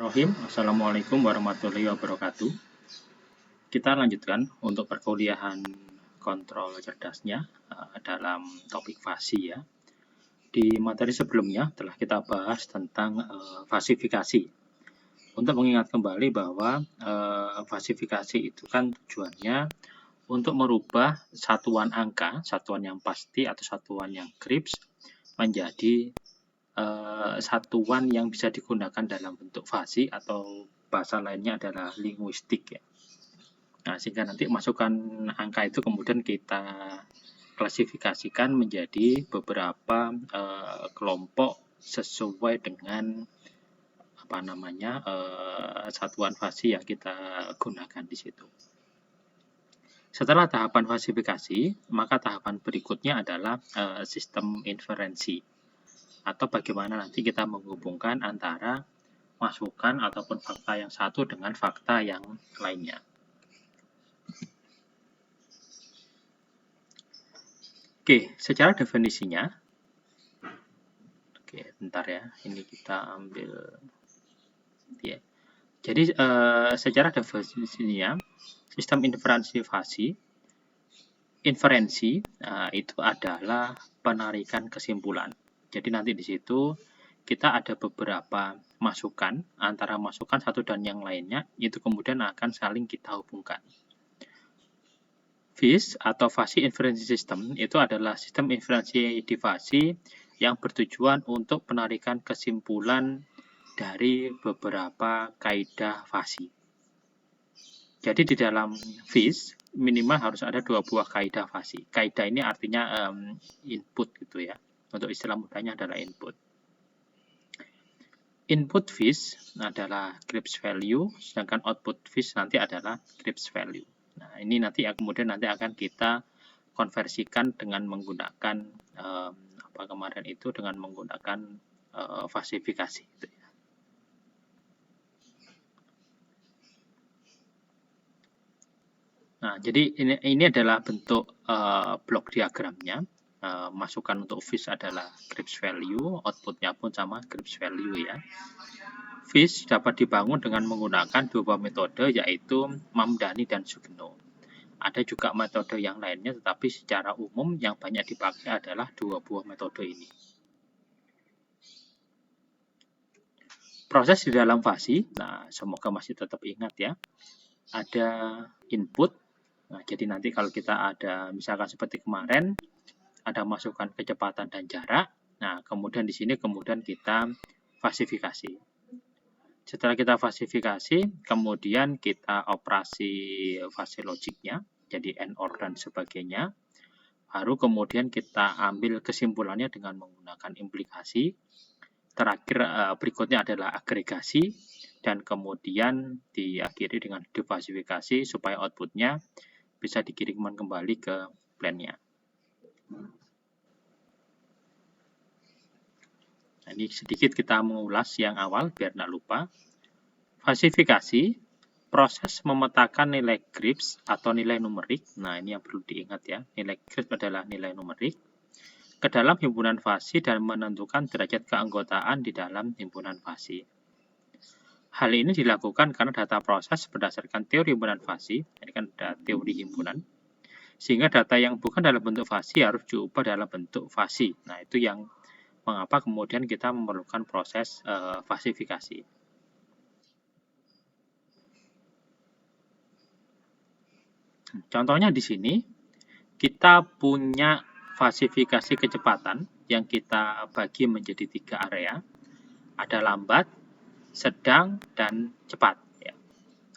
Bismillahirrahmanirrahim. Assalamualaikum warahmatullahi wabarakatuh. Kita lanjutkan untuk perkuliahan kontrol cerdasnya dalam topik fasi ya. Di materi sebelumnya telah kita bahas tentang fasifikasi. Untuk mengingat kembali bahwa fasifikasi itu kan tujuannya untuk merubah satuan angka, satuan yang pasti atau satuan yang Kripps menjadi satuan yang bisa digunakan dalam bentuk fasi atau bahasa lainnya adalah linguistik ya. Nah, sehingga nanti masukan angka itu kemudian kita klasifikasikan menjadi beberapa kelompok sesuai dengan satuan fasi yang kita gunakan di situ. Setelah tahapan fasifikasi, maka tahapan berikutnya adalah sistem inferensi. Atau bagaimana nanti kita menghubungkan antara masukan ataupun fakta yang satu dengan fakta yang lainnya. Oke, secara definisinya. Oke, bentar ya. Ini kita ambil. Ya. Jadi, secara definisinya, sistem inferensi itu adalah penarikan kesimpulan. Jadi nanti di situ kita ada beberapa masukan, antara masukan satu dan yang lainnya, itu kemudian akan saling kita hubungkan. FIS atau Fasi Inference System itu adalah sistem inferensi di fasi yang bertujuan untuk penarikan kesimpulan dari beberapa kaidah fasi. Jadi di dalam FIS minimal harus ada 2 buah kaidah fasi. Kaidah ini artinya input gitu ya. Untuk istilah mudahnya adalah input. Input FIS adalah Kripps value, sedangkan output FIS nanti adalah Kripps value. Nah, ini nanti kemudian akan kita konversikan dengan menggunakan dengan menggunakan fasifikasi gitu ya. Nah, jadi ini adalah bentuk blok diagramnya. Masukan untuk FIS adalah Kripps value, outputnya pun sama Kripps value ya. FIS dapat dibangun dengan menggunakan 2 buah metode yaitu Mamdani dan Sugeno. Ada juga metode yang lainnya, tetapi secara umum yang banyak dipakai adalah 2 buah metode ini. Proses di dalam fasi, nah semoga masih tetap ingat ya. Ada input, nah jadi nanti kalau kita ada misalkan seperti kemarin, ada masukan kecepatan dan jarak. Nah, kemudian di sini kita fasifikasi. Setelah kita fasifikasi, kemudian kita operasi fasi logiknya, jadi AND/OR dan sebagainya. Baru kemudian kita ambil kesimpulannya dengan menggunakan implikasi. Terakhir berikutnya adalah agregasi dan kemudian diakhiri dengan defasifikasi supaya outputnya bisa dikirimkan kembali ke plan-nya. Nah, ini sedikit kita mengulas yang awal biar tidak lupa. Fasifikasi, proses memetakan nilai Kripps atau nilai numerik. Nah, ini yang perlu diingat ya. Nilai Kripps adalah nilai numerik ke dalam himpunan fasi dan menentukan derajat keanggotaan di dalam himpunan fasi. Hal ini dilakukan karena data proses berdasarkan teori himpunan fasi, ini kan ada teori himpunan, sehingga data yang bukan dalam bentuk fasi harus diubah dalam bentuk fasi. Nah, itu yang mengapa kemudian kita memerlukan proses fasifikasi. Contohnya di sini, kita punya fasifikasi kecepatan yang kita bagi menjadi 3 area. Ada lambat, sedang, dan cepat. Ya.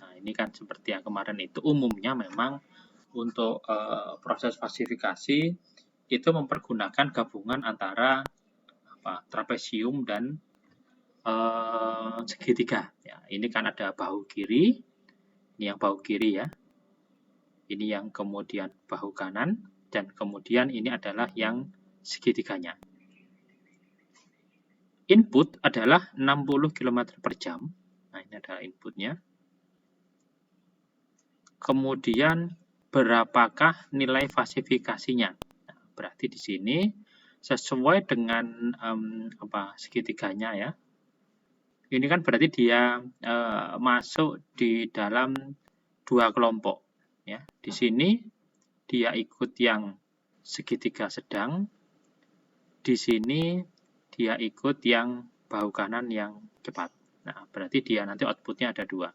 Nah, ini kan seperti yang kemarin itu umumnya memang untuk proses fasifikasi itu mempergunakan gabungan antara trapesium dan segitiga. Ya, ini kan ada bahu kiri, ini yang bahu kiri ya. Ini yang kemudian bahu kanan, dan kemudian ini adalah yang segitiganya. Input adalah 60 km per jam. Nah, ini adalah inputnya. Kemudian berapakah nilai fasifikasinya? Nah, berarti di sini sesuai dengan segitiganya ya. Ini kan berarti dia masuk di dalam dua kelompok. Ya, di sini dia ikut yang segitiga sedang, di sini dia ikut yang bahu kanan yang cepat. Nah, berarti dia nanti outputnya ada dua.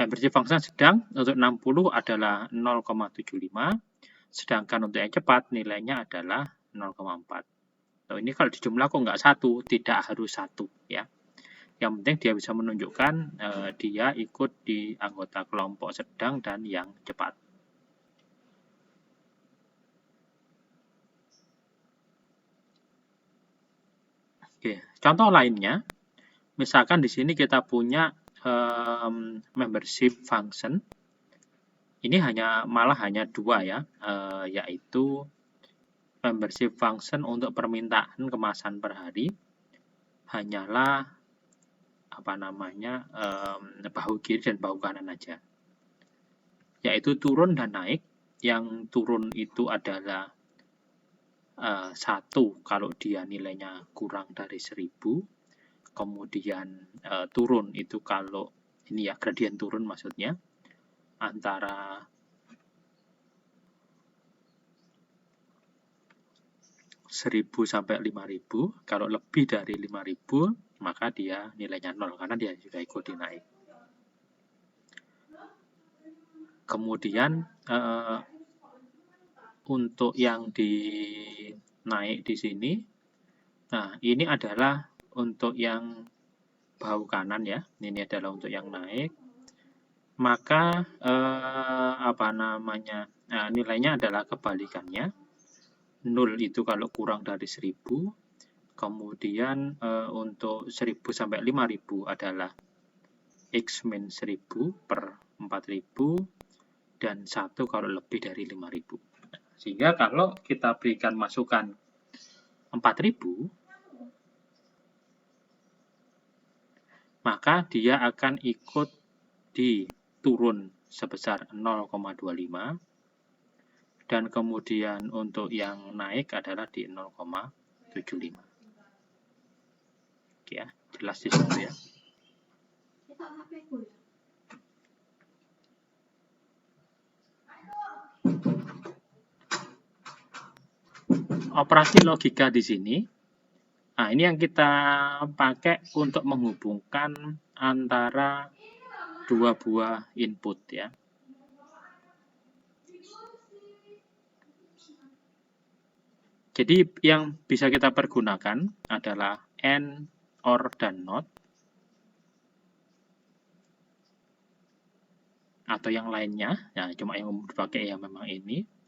Membership function sedang untuk 60 adalah 0,75, sedangkan untuk yang cepat nilainya adalah 0,4. Nah, ini kalau dijumlah kok nggak satu, tidak harus satu ya. Yang penting dia bisa menunjukkan dia ikut di anggota kelompok sedang dan yang cepat. Oke, contoh lainnya, misalkan di sini kita punya membership function. Ini malah hanya dua ya, yaitu membership function untuk permintaan kemasan per hari hanyalah bahu kiri dan bahu kanan aja, yaitu turun dan naik. Yang turun itu adalah 1 kalau dia nilainya kurang dari 1000, kemudian turun itu kalau ini ya gradien turun maksudnya antara 1000 sampai 5000. Kalau lebih dari 5000 maka dia nilainya 0 karena dia juga ikut dinaik. Kemudian untuk yang dinaik di sini, nah ini adalah untuk yang bahu kanan ya, ini adalah untuk yang naik. Maka nilainya adalah kebalikannya. 0 itu kalau kurang dari 1000, kemudian untuk 1000 sampai 5000 adalah X min 1000 per 4000, dan 1 kalau lebih dari 5000. Sehingga kalau kita berikan masukan 4000, maka dia akan ikut di turun sebesar 0,25, dan kemudian untuk yang naik adalah di 0,75. Oke ya, jelas di situ ya. Operasi logika di sini, nah ini yang kita pakai untuk menghubungkan antara dua buah input ya. Jadi yang bisa kita pergunakan adalah AND, OR, dan NOT, atau yang lainnya. Nah, cuma yang umum dipakai ya memang ini.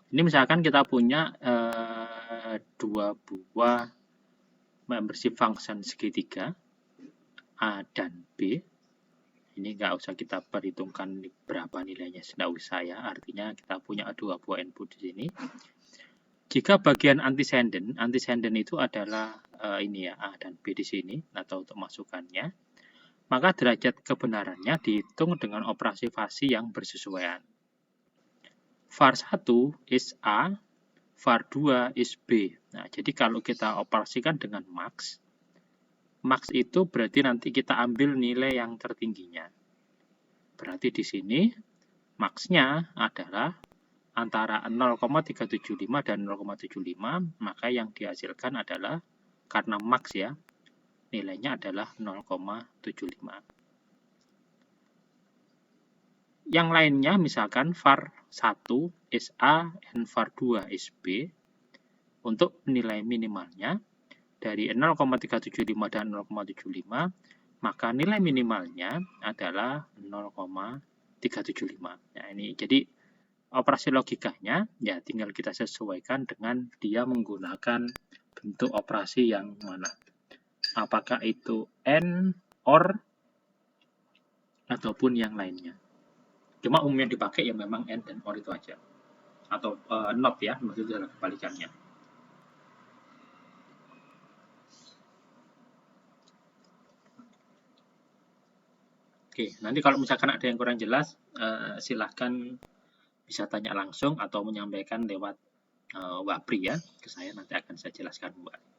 Ini misalkan kita punya dua buah membership function segitiga, A dan B. Ini nggak usah kita perhitungkan berapa nilainya, tidak usah ya. Artinya kita punya dua buah input di sini. Jika bagian antecedent itu adalah ini ya, A dan B di sini, atau untuk masukannya, maka derajat kebenarannya dihitung dengan operasi fasi yang bersesuaian. var 1 is A, var 2 is B. Nah, jadi kalau kita operasikan dengan max itu berarti nanti kita ambil nilai yang tertingginya. Berarti di sini max-nya adalah antara 0,375 dan 0,75, maka yang dihasilkan adalah, karena max ya, nilainya adalah 0,75. Yang lainnya misalkan var 1 is A and var 2 is B. Untuk nilai minimalnya dari 0,375 dan 0,75, maka nilai minimalnya adalah 0,375. Nah, ini jadi operasi logikanya ya tinggal kita sesuaikan dengan dia menggunakan bentuk operasi yang mana. Apakah itu AND, OR, ataupun yang lainnya. Cuma umumnya dipakai ya memang AND dan OR itu aja. Atau NOT ya, maksudnya adalah kebalikannya. Oke, nanti kalau misalkan ada yang kurang jelas, silahkan bisa tanya langsung atau menyampaikan lewat Wapri ya, ke saya, nanti akan saya jelaskan kembali.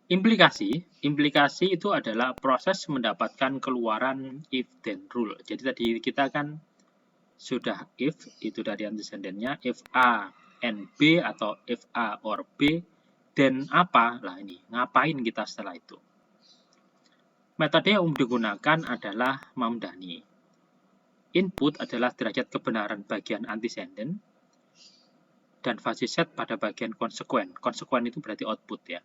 Implikasi itu adalah proses mendapatkan keluaran if then rule. Jadi tadi kita kan sudah if itu dari antecedennya, if A and B atau if A or B, then apa? Lah ini, ngapain kita setelah itu? Metode yang digunakan adalah Mamdani. Input adalah derajat kebenaran bagian antecedent dan fuzzy set pada bagian konsekuen. Konsekuen itu berarti output ya.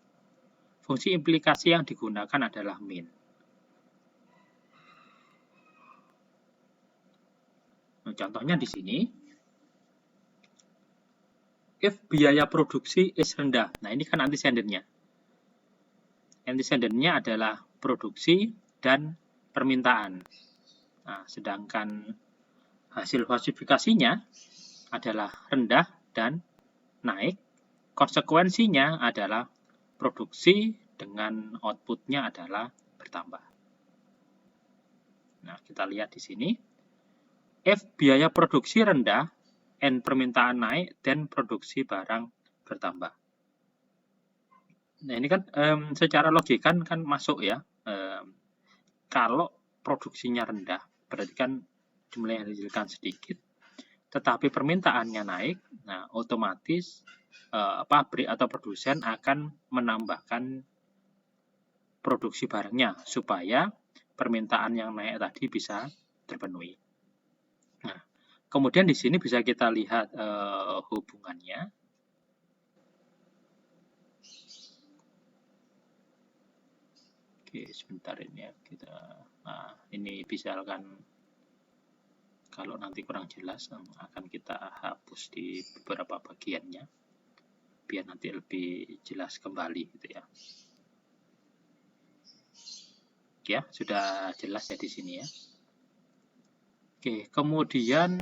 Fungsi implikasi yang digunakan adalah min. Nah, contohnya di sini, if biaya produksi is rendah. Nah, ini kan antecedennya. Antecedennya adalah produksi dan permintaan. Nah, sedangkan hasil falsifikasinya adalah rendah dan naik. Konsekuensinya adalah produksi dengan outputnya adalah bertambah. Nah, kita lihat di sini. If biaya produksi rendah and permintaan naik, then produksi barang bertambah. Nah, ini kan secara logika kan masuk ya. Kalau produksinya rendah, berarti kan jumlah yang dihasilkan sedikit, tetapi permintaannya naik, nah otomatis pabrik atau produsen akan menambahkan produksi barangnya supaya permintaan yang naik tadi bisa terpenuhi. Nah, kemudian di sini bisa kita lihat hubungannya. Oke, sebentar ini ya kita. Nah, ini misalkan kalau nanti kurang jelas akan kita hapus di beberapa bagiannya biar nanti lebih jelas kembali gitu ya. Oke ya, sudah jelas ya di sini ya. Oke, kemudian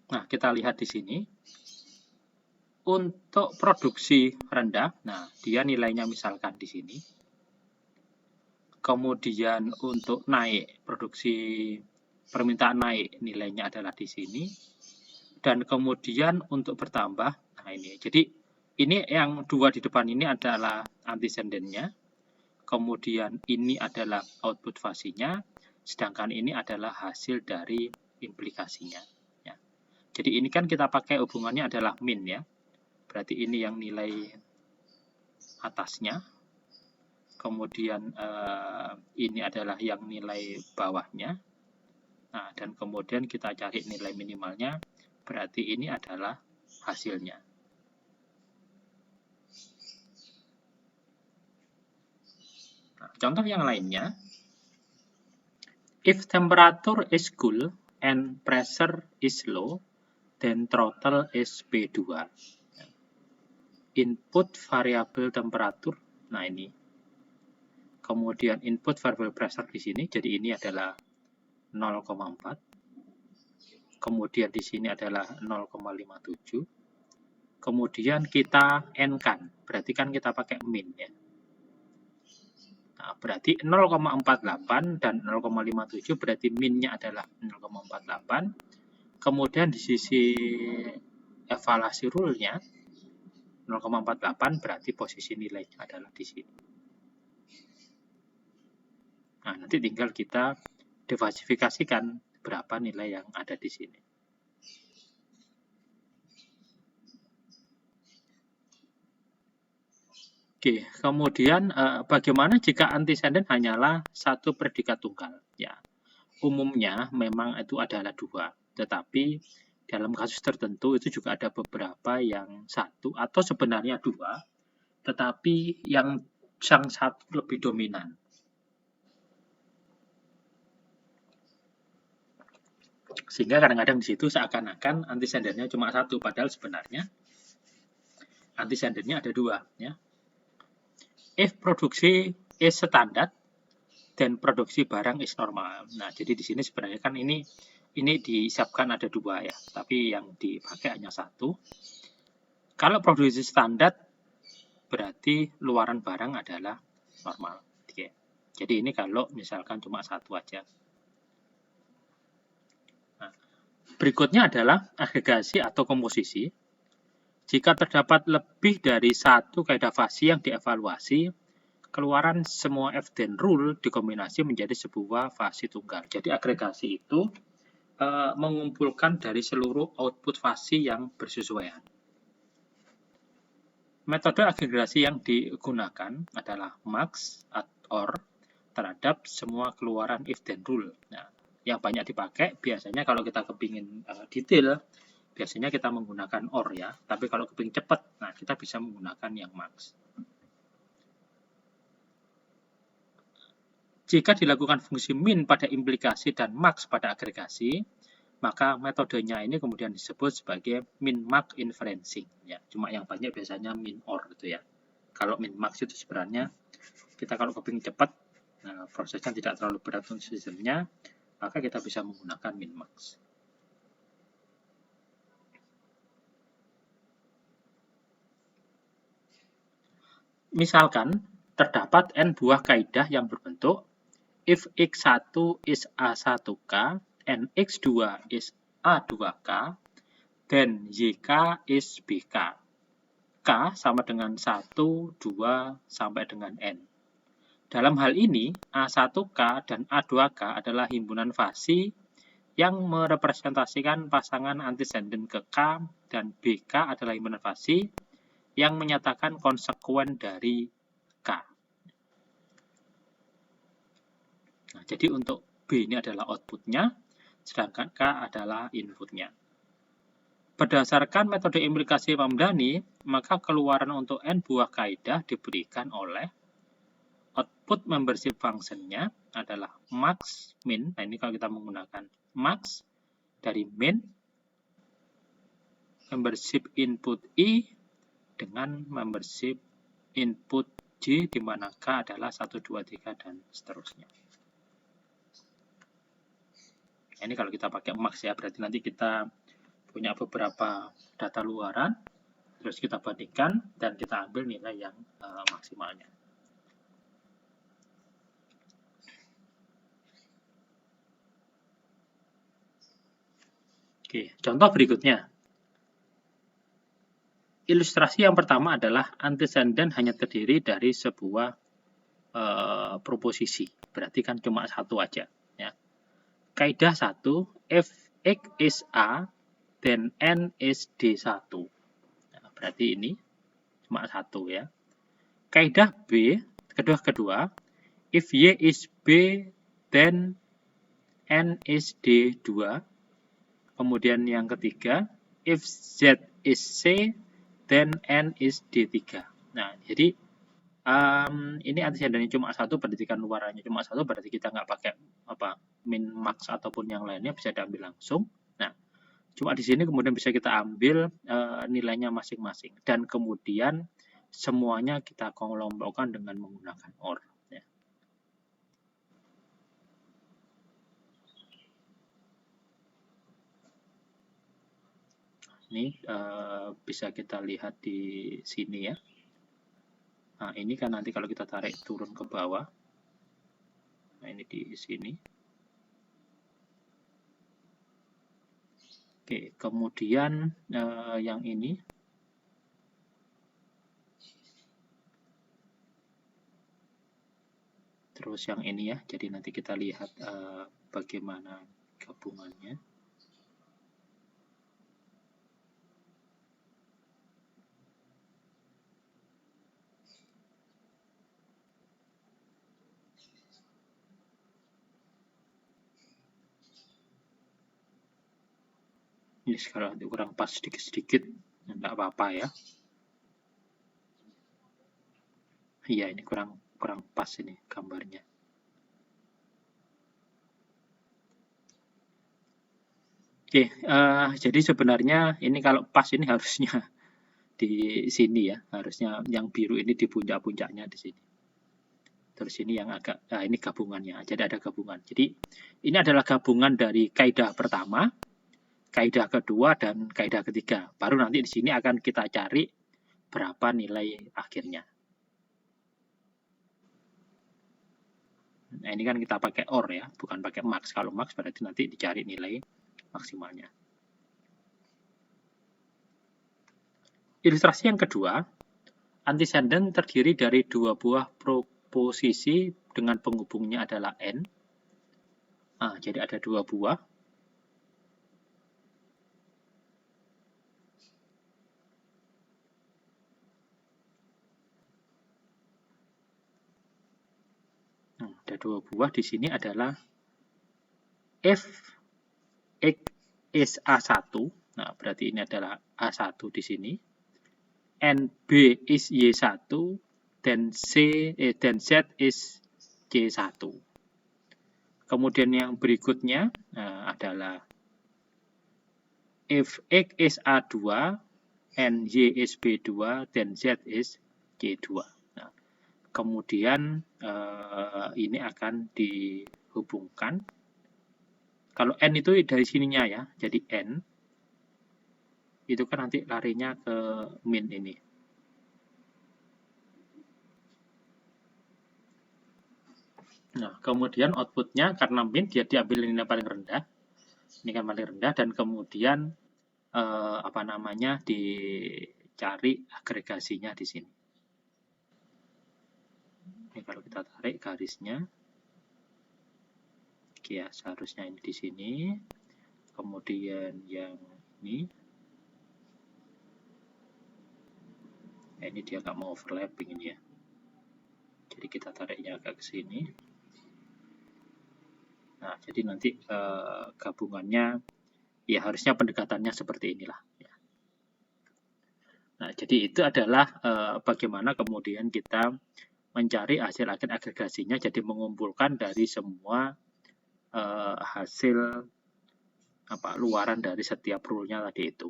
nah kita lihat di sini untuk produksi rendah, nah dia nilainya misalkan di sini. Kemudian untuk naik produksi permintaan naik nilainya adalah di sini. Dan kemudian untuk bertambah, nah ini. Jadi ini yang dua di depan ini adalah antecedennya. Kemudian ini adalah output fasinya, sedangkan ini adalah hasil dari implikasinya. Ya. Jadi ini kan kita pakai hubungannya adalah min ya. Berarti ini yang nilai atasnya. Kemudian ini adalah yang nilai bawahnya. Nah, dan kemudian kita cari nilai minimalnya. Berarti ini adalah hasilnya. Nah, contoh yang lainnya, if temperature is cool and pressure is low, then throttle is P2. Input variabel temperatur, nah ini. Kemudian input variabel pressure di sini, jadi ini adalah 0,4. Kemudian di sini adalah 0,57. Kemudian kita n-kan, berarti kan kita pakai min ya. Nah, berarti 0,48 dan 0,57 berarti minnya adalah 0,48. Kemudian di sisi evaluasi rule-nya 0,48 berarti posisi nilainya adalah di sini. Nah, nanti tinggal kita defalsifikasikan berapa nilai yang ada di sini. Oke, kemudian bagaimana jika antecedent hanyalah satu predikat tunggal? Ya, umumnya memang itu adalah dua, tetapi dalam kasus tertentu itu juga ada beberapa yang satu atau sebenarnya dua, tetapi yang satu lebih dominan. Sehingga kadang-kadang di situ seakan-akan antecedennya cuma satu, padahal sebenarnya antecedennya ada dua. Ya. If produksi is standard, then produksi barang is normal. Nah, jadi di sini sebenarnya kan ini dihisapkan ada dua ya, tapi yang dipakai hanya satu. Kalau produksi standar, berarti luaran barang adalah normal. Oke. Jadi ini kalau misalkan cuma satu aja. Nah, berikutnya adalah agregasi atau komposisi. Jika terdapat lebih dari satu kaidah fasi yang dievaluasi, keluaran semua F-then rule dikombinasi menjadi sebuah fasi tunggal. Jadi agregasi itu mengumpulkan dari seluruh output fasi yang bersesuaian. Metode agregasi yang digunakan adalah max or terhadap semua keluaran if-then rule. Nah, yang banyak dipakai biasanya kalau kita kepingin detail, biasanya kita menggunakan or ya. Tapi kalau kepingin cepat, nah kita bisa menggunakan yang max. Jika dilakukan fungsi min pada implikasi dan max pada agregasi, maka metodenya ini kemudian disebut sebagai min-max inferencing. Ya, cuma yang banyak biasanya min-or gitu ya. Kalau min-max itu sebenarnya kita kalau kepingin cepat, nah, prosesnya tidak terlalu berat untuk sistemnya, maka kita bisa menggunakan min-max. Misalkan terdapat n buah kaidah yang berbentuk if x1 is A1K and x2 is A2K, then YK is BK. K sama dengan 1, 2, sampai dengan N. Dalam hal ini, A1K dan A2K adalah himpunan fasi yang merepresentasikan pasangan antecedent ke K, dan BK adalah himpunan fasi yang menyatakan konsekuen dari K. Nah, jadi untuk B ini adalah outputnya, sedangkan K adalah inputnya. Berdasarkan metode implikasi Mamdani, maka keluaran untuk n buah kaidah diberikan oleh output membership function-nya adalah max min. Nah, ini kalau kita menggunakan max dari min, membership input I dengan membership input J, di mana K adalah 1, 2, 3, dan seterusnya. Ini kalau kita pakai max ya, berarti nanti kita punya beberapa data luaran, terus kita bandingkan, dan kita ambil nilai yang maksimalnya. Oke, contoh berikutnya. Ilustrasi yang pertama adalah antecedent hanya terdiri dari sebuah proposisi. Berarti kan cuma satu aja. Ya. Kaidah 1, if x is A, then N is D1. Nah, berarti ini cuma satu ya. Kaidah B, kedua, if Y is B, then N is D2. Kemudian yang ketiga, if Z is C, then N is D3. Nah, jadi ini antecedennya cuma satu, berarti kan luarannya cuma satu, berarti kita nggak pakai min, max, ataupun yang lainnya, bisa diambil langsung. Nah, cuma di sini kemudian bisa kita ambil nilainya masing-masing. Dan kemudian semuanya kita kelompokkan dengan menggunakan OR. Ya. Ini bisa kita lihat di sini ya. Nah, ini kan nanti kalau kita tarik turun ke bawah. Nah, ini di sini. Oke, kemudian yang ini. Terus yang ini ya. Jadi nanti kita lihat bagaimana gabungannya. Ini sekarang kurang pas sedikit-sedikit, enggak apa-apa ya. Iya, ini kurang pas ini gambarnya. Oke, jadi sebenarnya ini kalau pas ini harusnya di sini ya, harusnya yang biru ini di puncak-puncaknya di sini. Terus ini yang agak, nah ini gabungannya, jadi ada gabungan. Jadi ini adalah gabungan dari kaidah pertama, kaidah kedua, dan kaidah ketiga. Baru nanti di sini akan kita cari berapa nilai akhirnya. Nah, ini kan kita pakai OR ya, bukan pakai max. Kalau max berarti nanti dicari nilai maksimalnya. Ilustrasi yang kedua, antecedent terdiri dari dua buah proposisi dengan penghubungnya adalah N. Jadi ada dua buah. Ada dua buah di sini adalah F X is A1. Nah, berarti ini adalah A1 di sini. And B is Y1 dan Z is C1. Kemudian yang berikutnya adalah if X is A2 and Y is B2 dan Z is C2. Nah, kemudian ini akan dihubungkan. Kalau N itu dari sininya ya, jadi N itu kan nanti larinya ke min ini. Nah, kemudian outputnya karena min dia diambil nilai paling rendah, ini kan paling rendah, dan kemudian dicari agregasinya di sini. Ini kalau kita tarik garisnya, ya seharusnya ini di sini, kemudian yang ini. Ini dia nggak mau overlapping ini ya. Jadi kita tariknya agak ke sini. Nah, jadi nanti gabungannya ya harusnya pendekatannya seperti inilah. Ya. Nah, jadi itu adalah bagaimana kemudian kita mencari hasil akhir agregasinya. Jadi mengumpulkan dari semua hasil luaran dari setiap rule-nya tadi itu.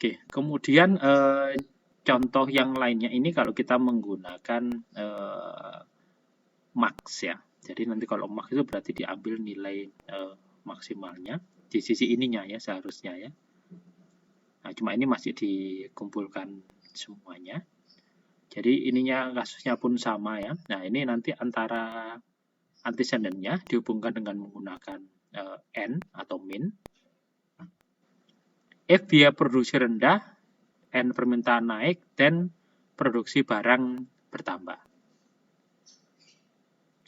Oke, kemudian contoh yang lainnya ini kalau kita menggunakan max ya. Jadi nanti kalau max itu berarti diambil nilai maksimalnya di sisi ininya ya seharusnya ya. Nah, cuma ini masih dikumpulkan semuanya. Jadi ininya kasusnya pun sama ya. Nah, ini nanti antara antecedentnya dihubungkan dengan menggunakan N atau min. If biaya produksi rendah, N permintaan naik, dan produksi barang bertambah.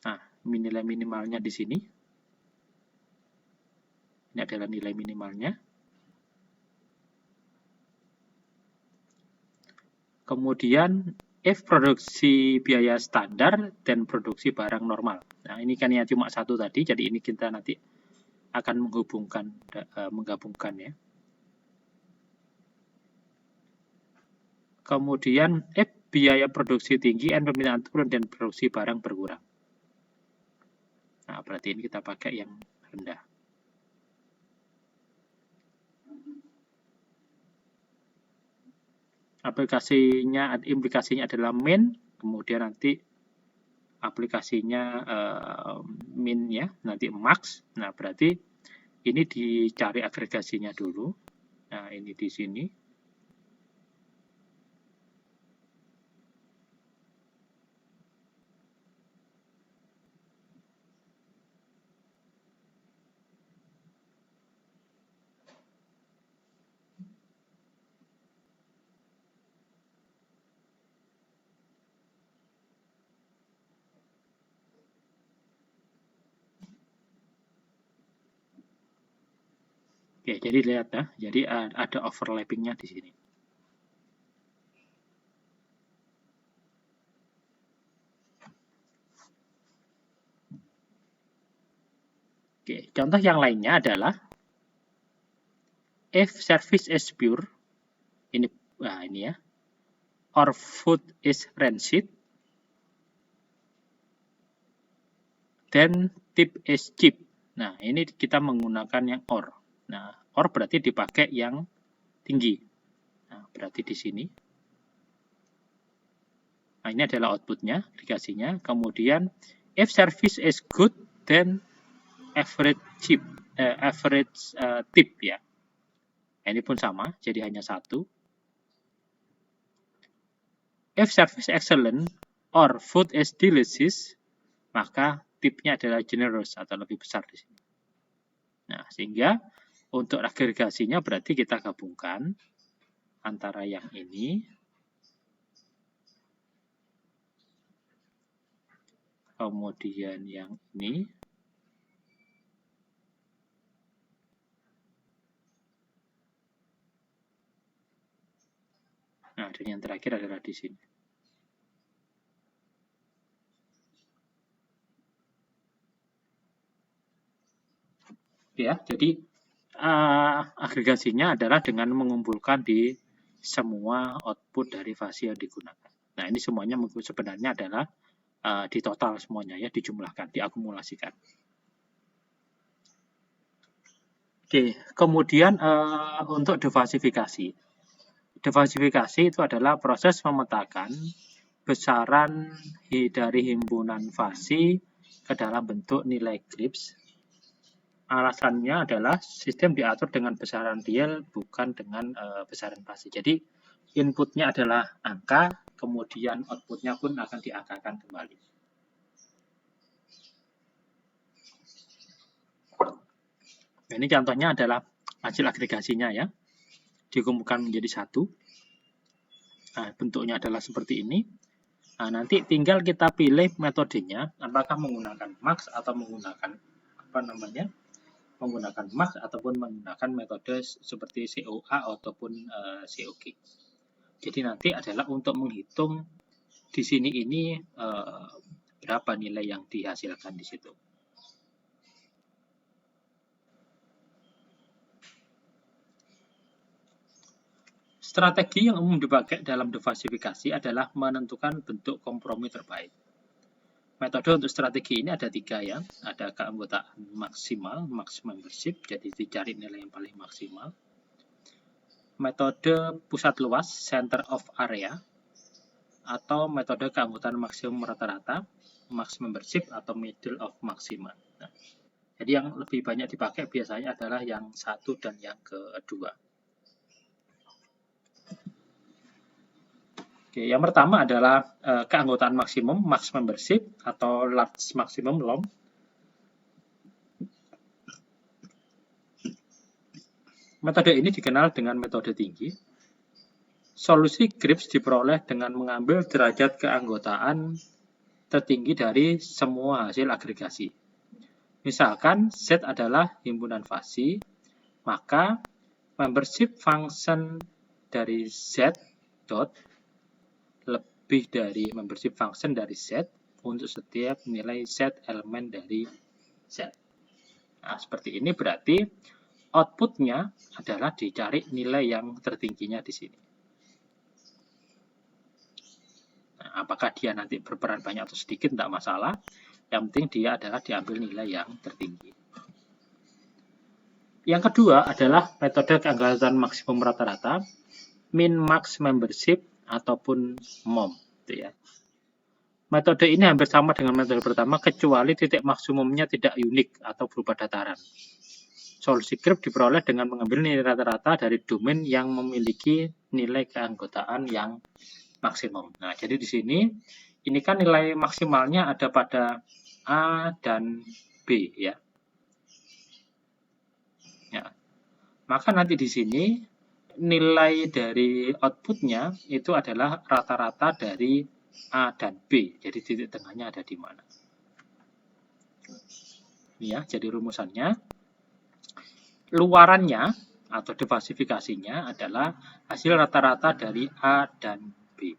Nah, nilai minimalnya di sini. Ini adalah nilai minimalnya. Kemudian, if produksi biaya standar dan produksi barang normal. Nah, ini kan ya cuma satu tadi, jadi ini kita nanti akan menggabungkan ya. Kemudian, if biaya produksi tinggi, N permintaan turun dan produksi barang berkurang. Nah, berarti ini kita pakai yang rendah. Implikasinya adalah min, kemudian nanti aplikasinya min ya, nanti max. Nah, berarti ini dicari agregasinya dulu. Nah, ini di sini. Oke, jadi lihat ya, jadi ada overlappingnya di sini. Oke, contoh yang lainnya adalah if service is pure, ini ya, or food is rancid, then tip is cheap. Nah, ini kita menggunakan yang or. Nah, or berarti dipakai yang tinggi. Nah, berarti di sini. Nah, ini adalah outputnya, dikasihnya. Kemudian, if service is good, then average tip ya. Ini pun sama, jadi hanya satu. If service excellent or food is delicious, maka tipnya adalah generous atau lebih besar di sini. Nah, sehingga untuk agregasinya berarti kita gabungkan antara yang ini kemudian yang ini nah, dan yang terakhir adalah di sini. Ya, jadi agregasinya adalah dengan mengumpulkan di semua output dari fasi yang digunakan. Nah, ini semuanya sebenarnya adalah di total semuanya ya, dijumlahkan, diakumulasikan. Oke, kemudian untuk defasifikasi. Defasifikasi itu adalah proses memetakan besaran dari himpunan fasi ke dalam bentuk nilai Gibbs. Alasannya adalah sistem diatur dengan besaran real bukan dengan besaran fasi. Jadi inputnya adalah angka, kemudian outputnya pun akan diangkakan kembali. Nah, ini contohnya adalah hasil agregasinya ya, dikumpulkan menjadi satu. Nah, bentuknya adalah seperti ini. Nah, nanti tinggal kita pilih metodenya, apakah menggunakan max atau menggunakan menggunakan max ataupun menggunakan metode seperti COA ataupun COG. Jadi nanti adalah untuk menghitung di sini ini berapa nilai yang dihasilkan di situ. Strategi yang umum dipakai dalam defasifikasi adalah menentukan bentuk kompromi terbaik. Metode untuk strategi ini ada 3 ya, ada keanggotaan maksimal, max membership, jadi dicari nilai yang paling maksimal. Metode pusat luas, center of area, atau metode keanggotaan maksimum rata-rata, max membership, atau middle of maximal. Nah, jadi yang lebih banyak dipakai biasanya adalah yang satu dan yang kedua. Oke, yang pertama adalah keanggotaan maksimum, max membership, atau large maximum LOM. Metode ini dikenal dengan metode tinggi. Solusi Gibbs diperoleh dengan mengambil derajat keanggotaan tertinggi dari semua hasil agregasi. Misalkan Z adalah himpunan fasi, maka membership function dari Z dot lebih dari membership function dari Z untuk setiap nilai Z elemen dari Z. Nah, seperti ini berarti outputnya adalah dicari nilai yang tertingginya di sini. Nah, apakah dia nanti berperan banyak atau sedikit, tidak masalah. Yang penting dia adalah diambil nilai yang tertinggi. Yang kedua adalah metode keanggotaan maksimum rata-rata, min-max membership, ataupun MOM. Gitu ya. Metode ini hampir sama dengan metode pertama, kecuali titik maksimumnya tidak unik atau berupa dataran. Solusi Gibbs diperoleh dengan mengambil nilai rata-rata dari domain yang memiliki nilai keanggotaan yang maksimum. Nah, jadi di sini, ini kan nilai maksimalnya ada pada A dan B, ya. Ya. Maka nanti di sini, nilai dari outputnya itu adalah rata-rata dari A dan B. Jadi titik tengahnya ada di mana. Ini ya, jadi rumusannya. Luarannya atau defasifikasinya adalah hasil rata-rata dari A dan B.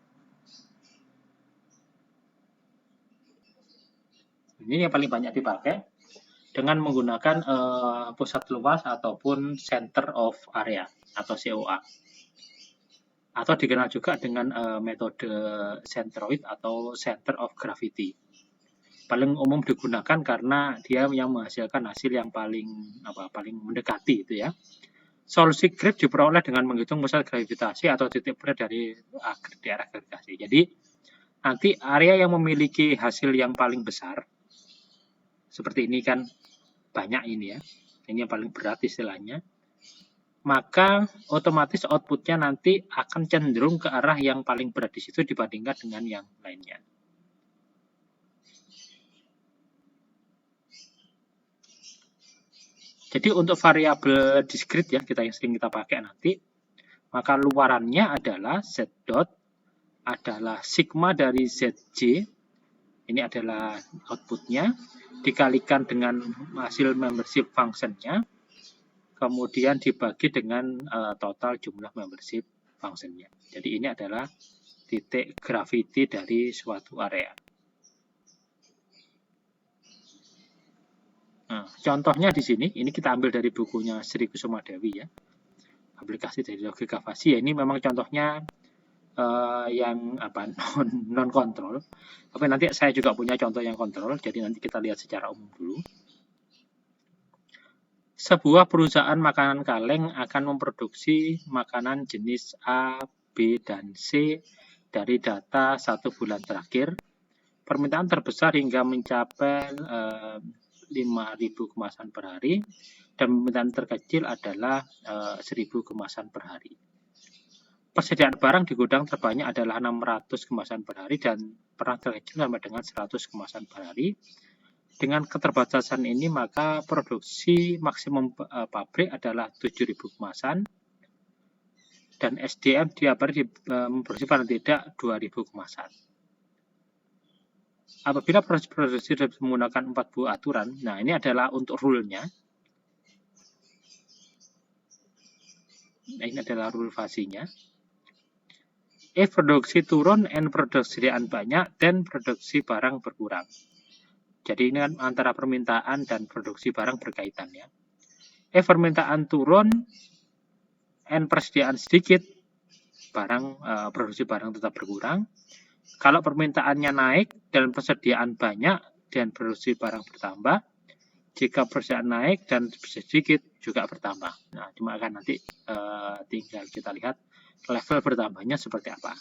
Ini yang paling banyak dipakai dengan menggunakan pusat luas ataupun center of area atau COA. Atau dikenal juga dengan metode centroid atau center of gravity. Paling umum digunakan karena dia yang menghasilkan hasil yang paling mendekati itu ya. Solusi Gibbs diperoleh dengan menghitung pusat gravitasi atau titik berat dari daerah agregasi. Jadi nanti area yang memiliki hasil yang paling besar seperti ini kan banyak ini ya. Ini yang paling berat istilahnya. Maka otomatis outputnya nanti akan cenderung ke arah yang paling berat di situ dibandingkan dengan yang lainnya. Jadi untuk variabel discrete ya, yang sering kita pakai nanti, maka luarannya adalah z dot adalah sigma dari zj, ini adalah outputnya, dikalikan dengan hasil membership functionnya, kemudian dibagi dengan total jumlah membership functionnya. Jadi ini adalah titik gravity dari suatu area. Nah, contohnya di sini, ini kita ambil dari bukunya Sri Kusuma Dewi ya, aplikasi dari logika fasi ya. Ini memang contohnya yang non kontrol. Tapi nanti saya juga punya contoh yang kontrol. Jadi nanti kita lihat secara umum dulu. Sebuah perusahaan makanan kaleng akan memproduksi makanan jenis A, B, dan C dari data 1 bulan terakhir. Permintaan terbesar hingga mencapai 5.000 kemasan per hari, dan permintaan terkecil adalah 1.000 kemasan per hari. Persediaan barang di gudang terbanyak adalah 600 kemasan per hari dan pernah terkecil sampai dengan 100 kemasan per hari. Dengan keterbatasan ini, maka produksi maksimum pabrik adalah 7.000 kemasan dan SDM tiap hari memproduksi paling tidak 2.000 kemasan. Apabila proses produksi menggunakan 4 buah aturan, nah ini adalah untuk rule-nya. Nah, ini adalah rule fasinya. If produksi turun and persediaan banyak, then produksi barang berkurang. Jadi ini kan antara permintaan dan produksi barang berkaitan ya. If permintaan turun and persediaan sedikit, produksi barang tetap berkurang. Kalau permintaannya naik dan persediaan banyak dan produksi barang bertambah, jika persediaan naik dan sedikit juga bertambah. Nah, cuma akan nanti tinggal kita lihat level bertambahnya seperti apa.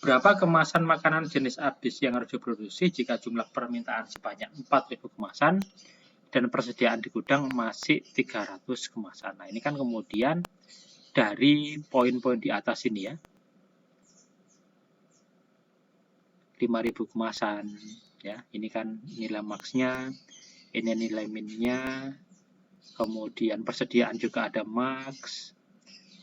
Berapa kemasan makanan jenis habis yang harus diproduksi jika jumlah permintaan sebanyak 4.000 kemasan dan persediaan di gudang masih 300 kemasan. Nah, ini kan kemudian dari poin-poin di atas ini ya. 5.000 kemasan ya. Ini kan nilai max-nya, ini nilai min-nya. Kemudian persediaan juga ada max,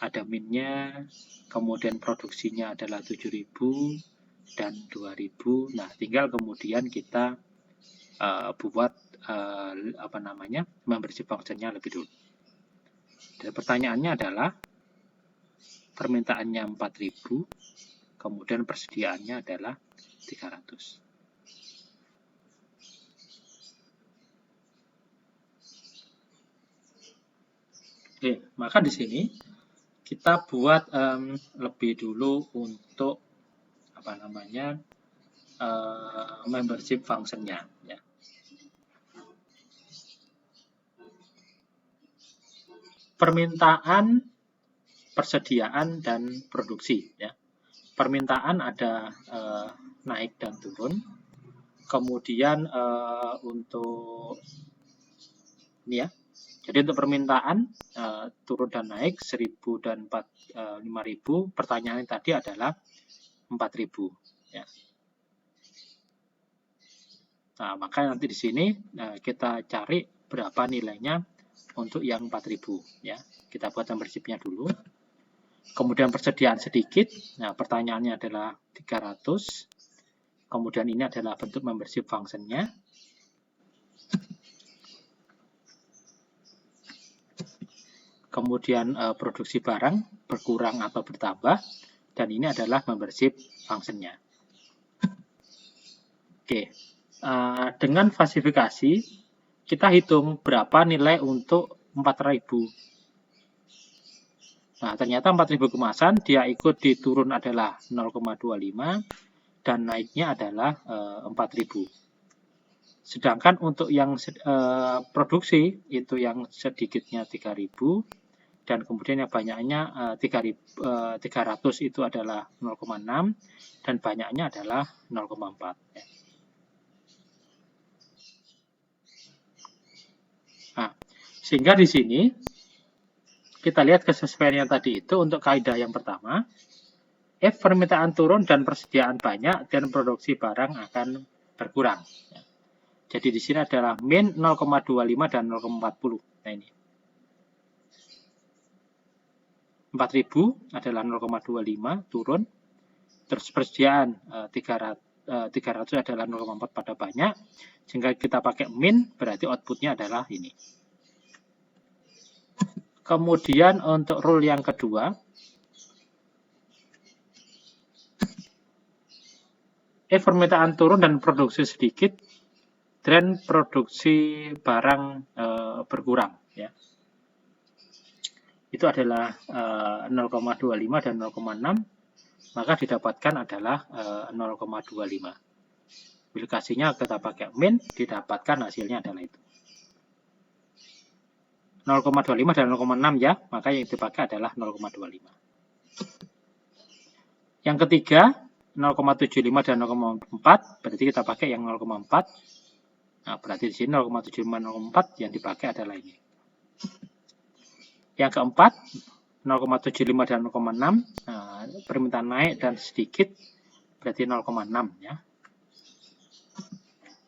ada min-nya. Kemudian produksinya adalah 7.000 dan 2.000. Nah, tinggal kemudian kita buat membership function-nya lebih dulu. Dan pertanyaannya adalah permintaannya 4.000, kemudian persediaannya adalah 300. Oke, maka di sini kita buat lebih dulu untuk membership function-nya ya. Permintaan, persediaan, dan produksi ya. Permintaan ada naik dan turun. Kemudian untuk ini ya. Jadi untuk permintaan turun dan naik 1.000 dan 5.000. Pertanyaan tadi adalah 4.000 ya. Nah, maka nanti di sini kita cari berapa nilainya untuk yang 4.000 ya. Kita buat membership-nya dulu. Kemudian persediaan sedikit. Nah, pertanyaannya adalah 300. Kemudian ini adalah bentuk membership function-nya. Kemudian produksi barang berkurang atau bertambah. Dan ini adalah membership function-nya. Oke. Dengan falsifikasi, kita hitung berapa nilai untuk 4.000. Nah, ternyata 4.000 kemasan, dia ikut di turun adalah 0,25 dan naiknya adalah 4.000. Sedangkan untuk yang produksi, itu yang sedikitnya 3.000 dan kemudian yang banyaknya 300 itu adalah 0,6 dan banyaknya adalah 0,4. Ya. Nah, sehingga di sini kita lihat kesesuaian yang tadi itu untuk kaidah yang pertama. If permintaan turun dan persediaan banyak, dan produksi barang akan berkurang. Jadi di sini adalah min 0,25 dan 0,40. Nah ini. 4000 adalah 0,25 turun. Terus persediaan 300 adalah 0,4 pada banyak. Sehingga kita pakai min, berarti outputnya adalah ini. Kemudian untuk rule yang kedua, permintaan turun dan produksi sedikit, dan produksi barang berkurang. Ya. Itu adalah 0,25 dan 0,6, maka didapatkan adalah 0,25. Aplikasinya kita pakai min, didapatkan hasilnya adalah itu. 0,25 dan 0,6 ya, maka yang dipakai adalah 0,25. Yang ketiga, 0,75 dan 0,4, berarti kita pakai yang 0,4. Nah, berarti di sini 0,75 0,4 yang dipakai adalah ini. Yang keempat, 0,75 dan 0,6, nah, permintaan naik dan sedikit, berarti 0,6 ya.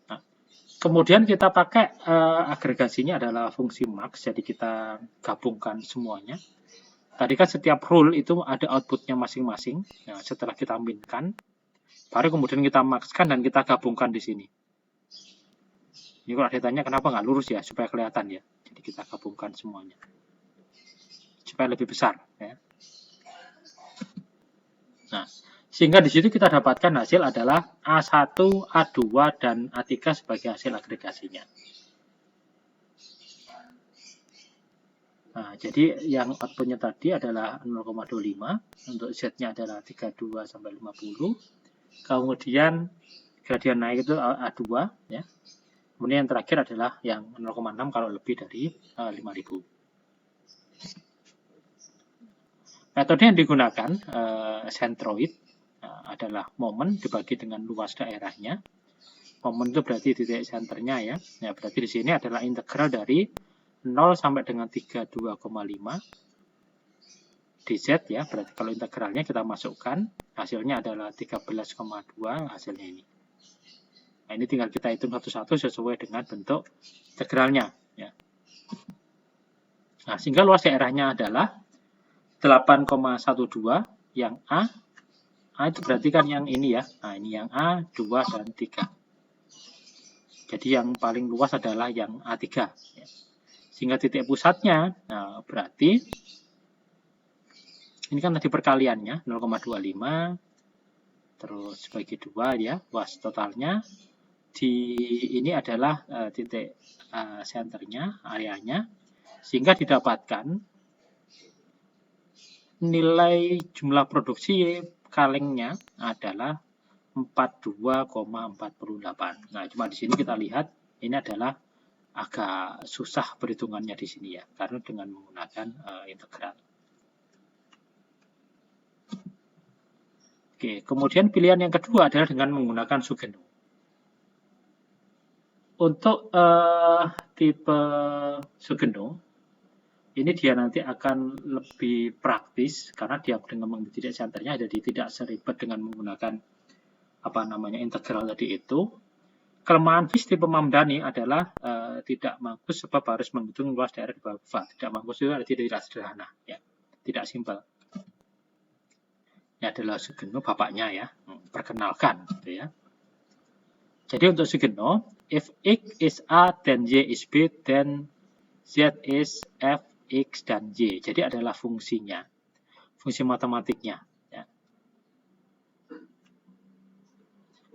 Nah, kemudian kita pakai agregasinya adalah fungsi max, jadi kita gabungkan semuanya. Tadi kan setiap rule itu ada outputnya masing-masing. Nah, setelah kita minkan, baru kemudian kita maxkan dan kita gabungkan di sini. Ini kalau ditanya kenapa nggak lurus ya, supaya kelihatan ya. Jadi kita gabungkan semuanya. Supaya lebih besar. Ya. Nah, sehingga di situ kita dapatkan hasil adalah A1, A2, dan A3 sebagai hasil agregasinya. Nah, jadi yang outputnya tadi adalah 0,25, untuk Z-nya adalah 32 sampai 50. Kemudian gradien naik itu A2, ya. Kemudian yang terakhir adalah yang 0,6 kalau lebih dari 5000. Metode yang digunakan centroid adalah momen dibagi dengan luas daerahnya. Momen itu berarti titik senternya ya. Nah, berarti di sini adalah integral dari 0 sampai dengan 32,5 dz ya. Berarti kalau integralnya kita masukkan, hasilnya adalah 13,2 hasilnya ini. Nah, ini tinggal kita hitung satu-satu sesuai dengan bentuk integralnya ya. Nah, sehingga luas daerahnya adalah 8,12 yang A itu berarti kan yang ini ya. Nah, ini yang A, 2, dan 3. Jadi yang paling luas adalah yang A3. Ya. Sehingga titik pusatnya, nah, berarti ini kan tadi perkaliannya 0,25 terus bagi 2 ya, luas totalnya. Ini adalah titik senternya, areanya. Sehingga didapatkan nilai jumlah produksi kalengnya adalah 42,48. Nah, cuma di sini kita lihat ini adalah agak susah perhitungannya di sini ya, karena dengan menggunakan integral. Oke, kemudian pilihan yang kedua adalah dengan menggunakan Sugeno. Untuk tipe Sugeno, ini dia nanti akan lebih praktis karena dia dengan titik senternya jadi tidak seribet dengan menggunakan integral tadi itu. Kelemahan FIS tipe Mamdani adalah tidak mampus sebab harus menghitung luas daerah di bawah kurva. Tidak mampus itu artinya tidak sederhana ya, tidak simpel. Ini adalah Sugeno bapaknya ya, perkenalkan gitu ya. Jadi untuk Sugeno, if X is A then Y is B then Z is F X dan Y. Jadi adalah fungsinya, fungsi matematiknya. Ya.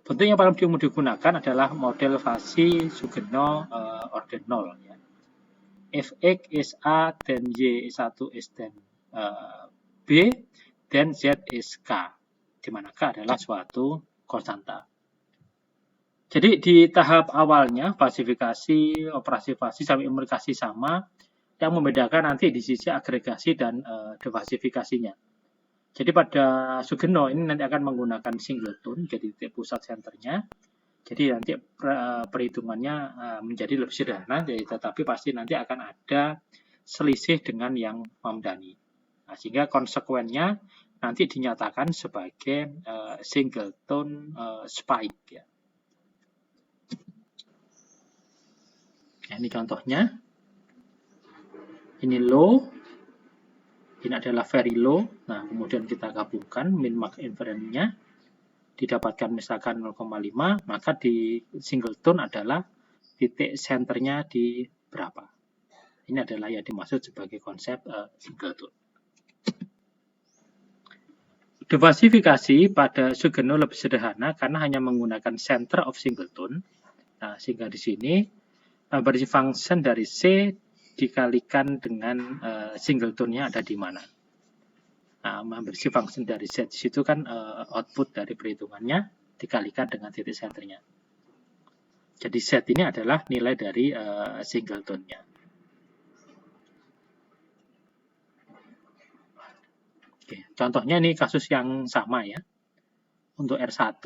Bentuk yang paling umum digunakan adalah model fasi Sugeno order 0. Ya. If X is A, then Y is 1 is then B, then Z is K. Di mana K adalah suatu konstanta. Jadi di tahap awalnya, falsifikasi, operasi fasi sampai implikasi sama, yang membedakan nanti di sisi agregasi dan defalsifikasinya. Jadi pada Sugeno ini nanti akan menggunakan singleton, jadi titik pusat senternya. Jadi nanti perhitungannya menjadi lebih sederhana, tetapi pasti nanti akan ada selisih dengan yang Mamdani. Nah, sehingga konsekuennya nanti dinyatakan sebagai singleton spike. Ya. Ya, ini contohnya. Ini low, ini adalah very low. Nah, kemudian kita gabungkan min max inference-nya, didapatkan misalkan 0,5, maka di singleton adalah titik senternya di berapa. Ini adalah yang dimaksud sebagai konsep singleton. Diversifikasi pada Sugeno lebih sederhana karena hanya menggunakan center of singleton. Nah, sehingga di sini membership function dari C dikalikan dengan singletonnya ada di mana. Nah, membership function dari Z di situ kan output dari perhitungannya dikalikan dengan titik senternya. Jadi Z ini adalah nilai dari singletonnya. Oke, contohnya ini kasus yang sama ya. Untuk R1,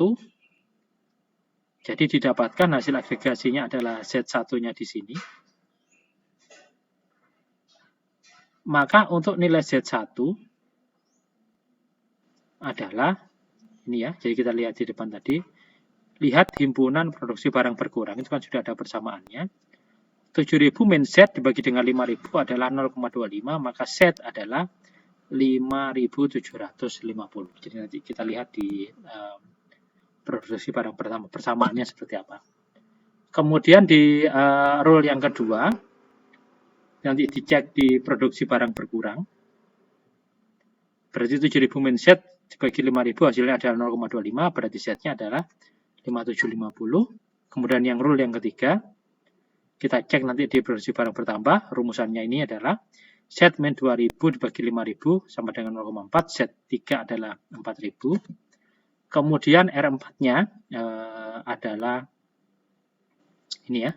jadi didapatkan hasil agregasinya adalah Z1-nya di sini. Maka untuk nilai Z1 adalah ini ya, jadi kita lihat di depan tadi. Lihat himpunan produksi barang berkurang, itu kan sudah ada persamaannya. 7.000 min Z dibagi dengan 5.000 adalah 0,25, maka Z adalah 5.750. Jadi nanti kita lihat di produksi barang pertama persamaannya seperti apa. Kemudian di rule yang kedua, nanti dicek di produksi barang berkurang. Berarti 7.000 min Z dibagi 5.000 hasilnya adalah 0,25, berarti Z-nya adalah 5.750. Kemudian yang rule yang ketiga, kita cek nanti di produksi barang bertambah. Rumusannya ini adalah Z min 2.000 dibagi 5.000 sama dengan 0,4. Z3 adalah 4.000. Kemudian R4-nya adalah ini ya.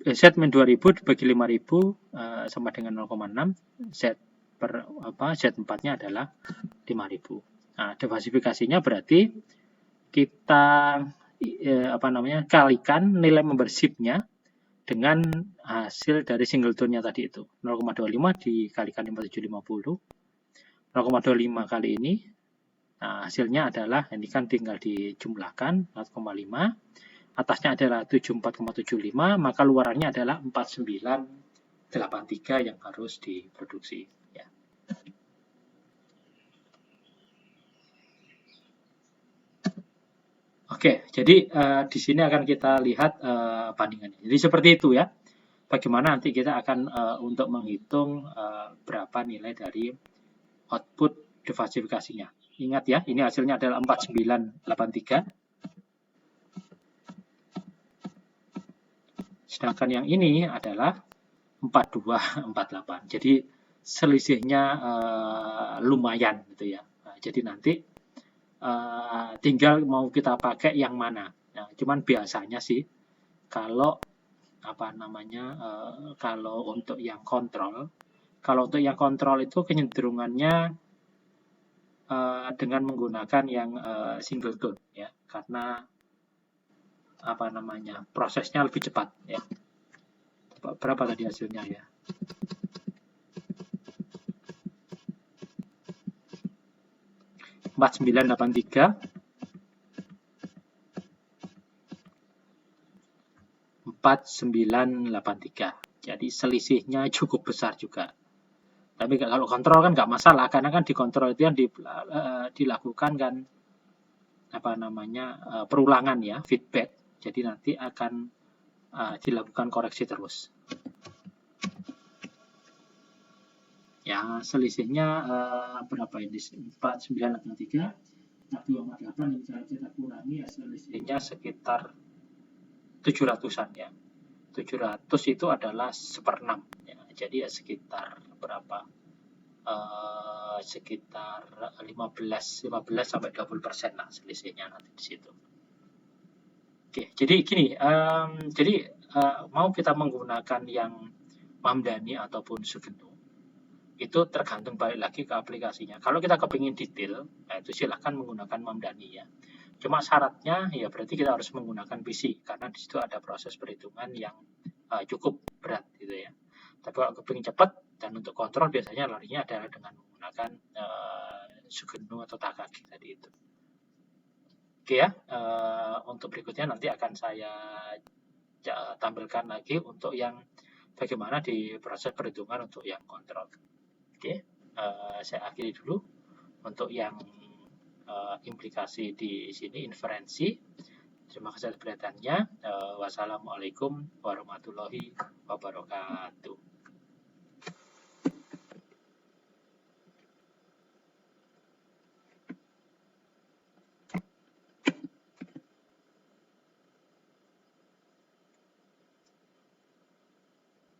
Z min 2.000 dibagi 5.000 sama dengan 0,6. Z4-nya adalah 5.000. Nah, diversifikasinya berarti kita kalikan nilai membership-nya dengan hasil dari singleton-nya tadi itu. 0,25 dikalikan 5.750. 0,25 kali ini. Nah, hasilnya adalah, ini kan tinggal dijumlahkan, 4,5. Atasnya adalah 74,75, maka luarannya adalah 4983 yang harus diproduksi. Ya. Oke, jadi di sini akan kita lihat bandingannya. Jadi seperti itu ya. Bagaimana nanti kita akan untuk menghitung berapa nilai dari output diversifikasinya. Ingat ya, ini hasilnya adalah 4983. Sedangkan yang ini adalah 4248. Jadi selisihnya lumayan gitu ya. Nah, jadi nanti tinggal mau kita pakai yang mana. Nah, cuman biasanya sih kalau kalau untuk yang kontrol itu kecenderungannya dengan menggunakan yang singleton ya, karena prosesnya lebih cepat ya. Berapa tadi hasilnya ya? $4983 Jadi selisihnya cukup besar juga. Tapi kalau kontrol kan nggak masalah, karena kan di kontrol itu yang dilakukan kan perulangan ya, feedback. Jadi nanti akan dilakukan koreksi terus. Ya, selisihnya berapa ini? 4983 248 yang kita kurangi ya, selisihnya sekitar 700-an ya. 700 itu adalah 1/6 ya. Jadi ya sekitar berapa? Sekitar 15 sampai 20% lah selisihnya nanti di situ. Oke, jadi gini, mau kita menggunakan yang Mamdani ataupun Sugeno, itu tergantung balik lagi ke aplikasinya. Kalau kita kepingin detail, itu silahkan menggunakan Mamdani ya. Cuma syaratnya ya berarti kita harus menggunakan PC, karena di situ ada proses perhitungan yang cukup berat gitu ya. Tapi kalau kepingin cepat dan untuk kontrol biasanya larinya adalah dengan menggunakan Sugeno atau Takagi tadi itu. Oke ya, untuk berikutnya nanti akan saya tampilkan lagi untuk yang bagaimana di proses perhitungan untuk yang kontrol. Oke, saya akhiri dulu untuk yang implikasi di sini, inferensi. Terima kasih atas perhatiannya. Wassalamualaikum warahmatullahi wabarakatuh.